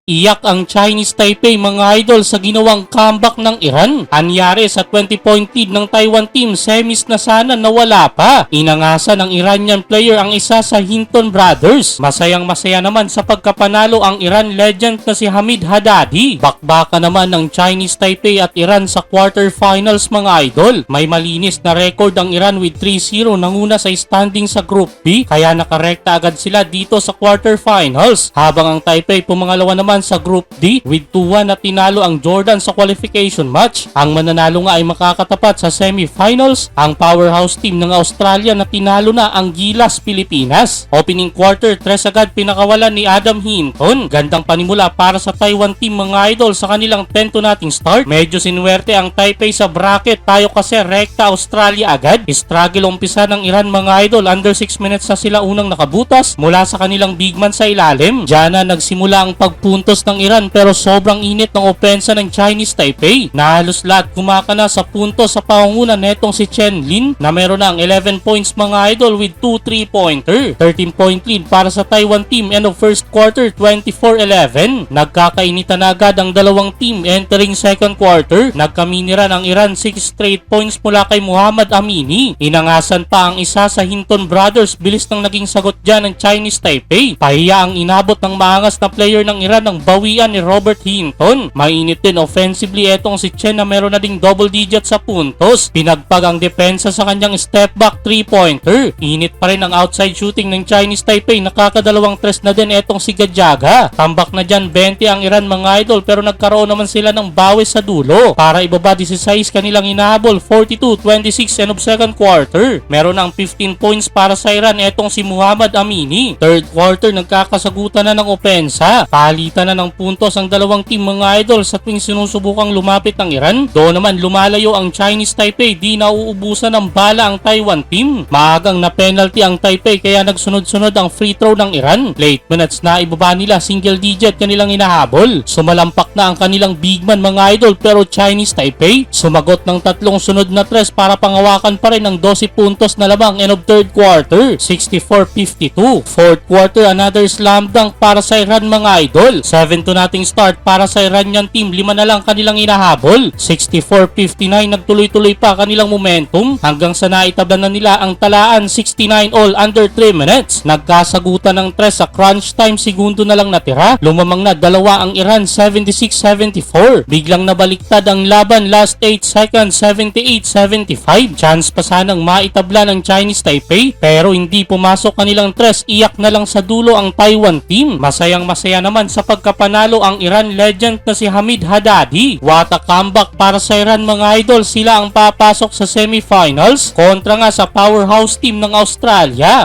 Iyak ang Chinese Taipei mga idol sa ginawang comeback ng Iran. Anyari sa 20-point lead ng Taiwan team, semis na sana nawala pa. Inangasa ng Iranian player ang isa sa Hinton brothers. Masayang masaya naman sa pagkapanalo ang Iran legend na si Hamid Haddadi. Bakbaka naman ng Chinese Taipei at Iran sa quarterfinals mga idol. May malinis na record ang Iran with 3-0 nanguna sa standing sa Group B, kaya nakarekta agad sila dito sa quarterfinals. Habang ang Taipei pumangalawa naman sa Group D with 2-1 na tinalo ang Jordan sa qualification match. Ang mananalo nga ay makakatapat sa semifinals ang powerhouse team ng Australia na tinalo na ang Gilas Pilipinas. Opening quarter, 3 agad pinakawalan ni Adam Hinton. Gandang panimula para sa Taiwan team mga idol sa kanilang 10-0 start. Medyo sinuwerte ang Taipei sa bracket, tayo kasi rekta Australia agad. Struggle umpisa ng Iran mga idol, under 6 minutes na sila unang nakabutas mula sa kanilang big man sa ilalim. Diyan na nagsimula ang pagpuntos ng Iran pero sobrang init ng opensa ng Chinese Taipei. Nahalos lahat kumakana sa puntos sa pangungunan netong si Chen Lin na meron ng 11 points mga idol with 2 3-pointer. 13-point lead para sa Taiwan team end of first quarter, 24-11. Nagkakainitan na agad ang dalawang team entering second quarter. Nagkaminiran ang Iran 6 straight points mula kay Muhammad Amini. Inangasan pa ang isa sa Hinton brothers. Bilis ng naging sagot dyan ng Chinese Taipei. Pahiya ang inabot ng maangas na player ng Iran ng bawian ni Robert Hinton. Mainit din offensively etong si Chen na meron na ding double digit sa puntos. Pinagpag ang depensa sa kanyang step back 3-pointer. Init pa rin ang outside shooting ng Chinese Taipei. Nakakadalawang tres na din etong si Gadjaga. Tambak na dyan 20 ang Iran mga idol pero nagkaroon naman sila ng bawi sa dulo. Para ibaba 16 kanilang inahabol, 42-26 end of second quarter. Meron ng 15 points para sa Iran etong si Muhammad Amini. Third quarter nagkakasagutan na ng opensa. Palitan na ng puntos ang dalawang team mga idol sa tuwing sinusubukang lumapit ang Iran. Doon naman lumalayo ang Chinese Taipei, di nauubusan ng bala ang Taiwan team. Maagang na penalty ang Taipei kaya nagsunod-sunod ang free throw ng Iran. Late minutes na ibaba nila, single digit kanilang inahabol. Sumalampak na ang kanilang big man mga idol pero Chinese Taipei sumagot ng tatlong sunod na tres para pangawakan pa rin ang 12 puntos na lamang end of third quarter, 64-52. Fourth quarter, another slam dunk para sa Iran mga idol. 7-2 start para sa Iranian team, 5 na lang kanilang inahabol. 64-59, nagtuloy-tuloy pa kanilang momentum hanggang sa naitablan na nila ang talaan 69 all under 3 minutes. Nagkasagutan ng tres sa crunch time, segundo na lang natira. Lumamang na dalawa ang Iran, 76-74. Biglang nabaliktad ang laban, last 8 seconds, 78-75. Chance pa sanang maitabla ng Chinese Taipei pero hindi pumasok kanilang tres. Iyak na lang sa dulo ang Taiwan team. Masayang masaya naman sa pagkapanalo ang Iran legend na si Hamid Haddadi. What a comeback para sa Iran mga idol. Sila ang papasok sa semifinals kontra nga sa powerhouse team ng Australia.